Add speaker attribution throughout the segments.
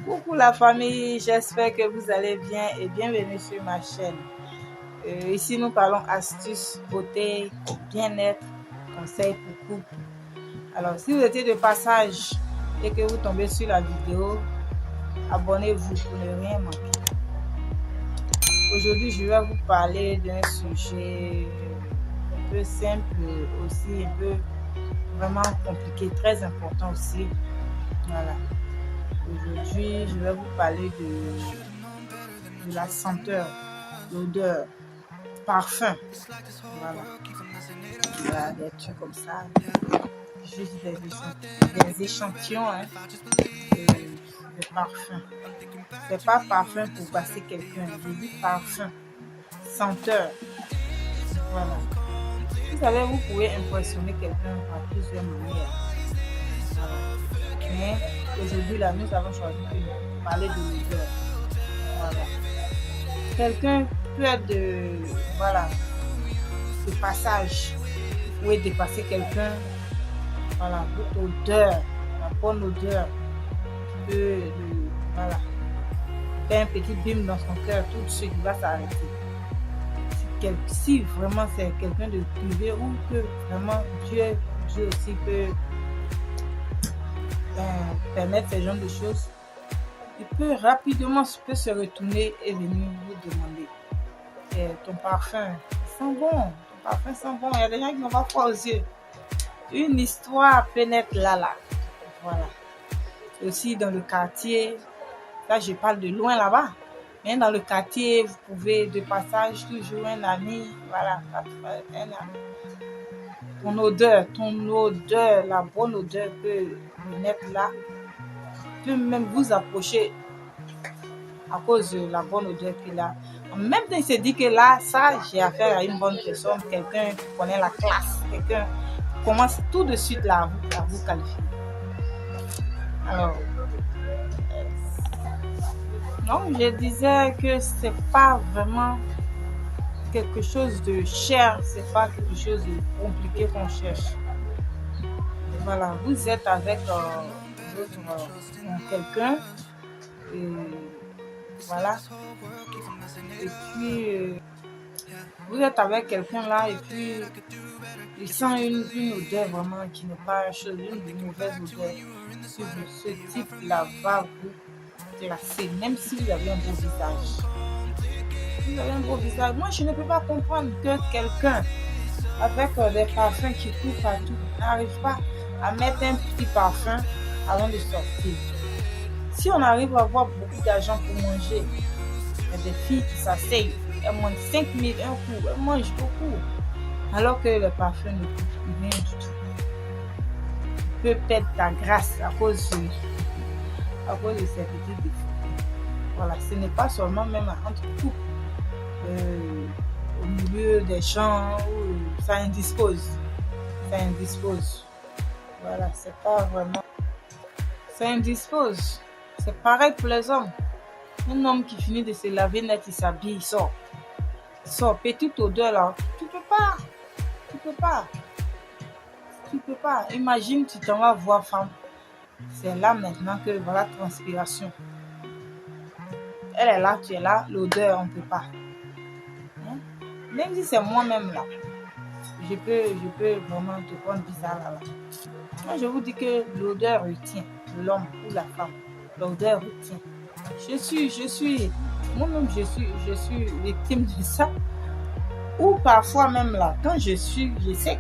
Speaker 1: Coucou la famille, j'espère que vous allez bien et bienvenue sur ma chaîne. Ici nous parlons astuces, beauté, bien-être, conseils pour couple. Alors si vous étiez de passage et que vous tombez sur la vidéo, abonnez-vous pour ne rien manquer. Aujourd'hui je vais vous parler d'un sujet un peu simple aussi, un peu vraiment compliqué, très important aussi. Voilà. Aujourd'hui, je vais vous parler de la senteur, l'odeur, parfum. Voilà. Il y a des trucs comme ça, juste des échantillons de parfum. C'est pas parfum pour passer quelqu'un, je dis parfum, senteur. Voilà. Vous savez, vous pouvez impressionner quelqu'un par plusieurs manières. Voilà. Mais aujourd'hui, là, nous avons choisi de parler de l'odeur. Voilà. Quelqu'un peut être de passage. Vous pouvez dépasser quelqu'un. Voilà, votre odeur, la bonne odeur peut faire un petit bim dans son cœur, tout de suite, il va s'arrêter. Si vraiment c'est quelqu'un de privé ou que vraiment Dieu aussi peut permettre ce genre de choses, il peut rapidement se retourner et venir vous demander ton parfum sent bon, ton parfum sent bon. Il y a des gens qui n'ont pas froid aux yeux. Une histoire peut naître là. Voilà. Aussi dans le quartier, là je parle de loin là-bas, mais dans le quartier, vous pouvez de passage toujours un ami, voilà, un ami. Ton odeur, la bonne odeur peut naître là, peut même vous approcher à cause de la bonne odeur qu'il a. Même temps, il se dit que là, ça, j'ai affaire à une bonne personne, quelqu'un qui connaît la classe, quelqu'un qui commence tout de suite là à vous qualifier. Alors, donc je disais que c'est pas vraiment quelque chose de cher, c'est pas quelque chose de compliqué qu'on cherche. Voilà, vous êtes avec quelqu'un et voilà, et puis vous êtes avec quelqu'un là et puis il sent une odeur vraiment qui n'est pas chose, une mauvaise odeur. Ce type là va vous classer, même si vous avez un beau visage. Vous avez un beau visage. Moi je ne peux pas comprendre que quelqu'un avec des parfums qui courent partout n'arrive pas à mettre un petit parfum avant de sortir. Si on arrive à avoir beaucoup d'argent pour manger, il y a des filles qui s'asseyent, elles mangent 5 000 un coup, elles mangent beaucoup, alors que le parfum ne coûte rien du tout. Peut perdre ta grâce à cause de ces petits défauts. Voilà, ce n'est pas seulement même entre couples, au milieu des champs où ça indispose. Voilà, c'est pas vraiment. Ça indispose. C'est pareil pour les hommes. Un homme qui finit de se laver net, il s'habille, il sort. Petite odeur là. Tu peux pas. Imagine, tu t'en vas voir femme. C'est là maintenant que voilà transpiration. Elle est là, tu es là, l'odeur, on ne peut pas. Hein? Même si c'est moi-même là, je peux vraiment te prendre bizarre là. Moi, je vous dis que l'odeur retient l'homme ou la femme. L'odeur retient. Moi-même, je suis victime de ça. Ou parfois même là, quand je sais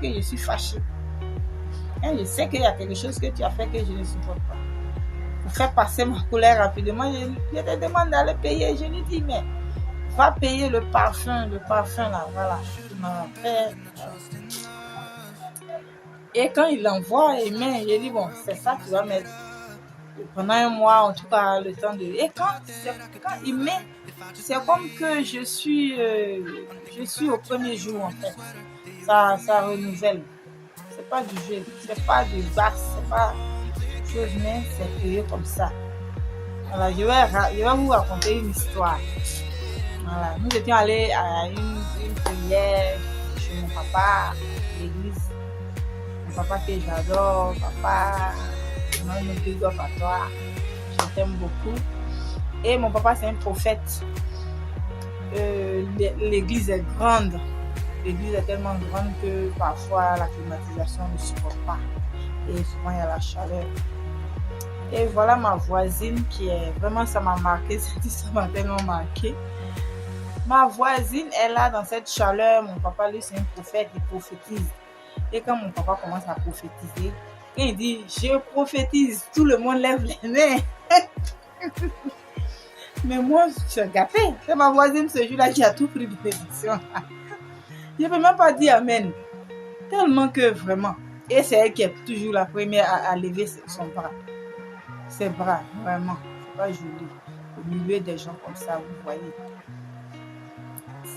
Speaker 1: que je suis fâchée. Hein, je sais qu'il y a quelque chose que tu as fait que je ne supporte pas. Pour faire passer ma colère rapidement, je te demande d'aller payer. Je lui dis, mais va payer le parfum là, voilà. Tu m'as fait. Et quand il l'envoie, il met, je dis, bon, c'est ça, tu vas mettre. Pendant un mois, en tout cas, le temps de. Et quand il met, c'est comme que je suis au premier jour en fait. Ça renouvelle. C'est pas du jeu, c'est pas du basse, c'est pas chose, mais c'est payé comme ça. Voilà, je vais vous raconter une histoire. Voilà, nous étions allés à une prière chez mon papa, l'église. papa que j'adore, papa, non, une big up à toi, je t'aime beaucoup. Et mon papa, c'est un prophète. L'église est grande. L'église est tellement grande que parfois la climatisation ne supporte pas. Et souvent, il y a la chaleur. Et voilà ma voisine qui est vraiment, ça m'a marqué, ça m'a tellement marqué. Ma voisine est là dans cette chaleur. Mon papa, lui, c'est un prophète, il prophétise. Et quand mon papa commence à prophétiser, il dit, je prophétise, tout le monde lève les mains. Mais moi, je suis gâtée. C'est ma voisine ce jour-là qui a tout pris de bénédiction. Je ne peux même pas dire amen. Tellement que vraiment. Et c'est elle qui est toujours la première à lever son bras. Ses bras, vraiment. C'est pas joli. Au milieu des gens comme ça, vous voyez.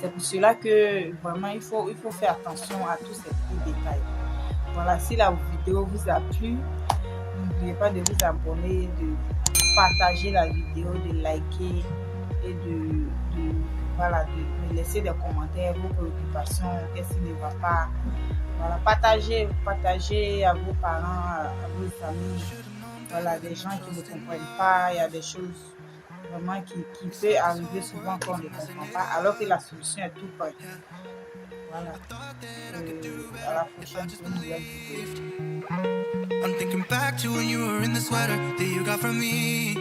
Speaker 1: C'est pour cela que vraiment il faut faire attention à tous ces petits détails. Voilà, si la vidéo vous a plu, n'oubliez pas de vous abonner, de partager la vidéo, de liker et de me laisser des commentaires, vos préoccupations, qu'est-ce qui ne va pas. Voilà, partagez à vos parents, à vos amis. Voilà, des gens qui ne comprennent pas, il y a des choses vraiment qui peut arriver souvent qu'on ne comprend pas, alors que la solution est tout près. Voilà. À la prochaine pour une nouvelle vidéo. I'm thinking back to when you were in the sweater that you got from me.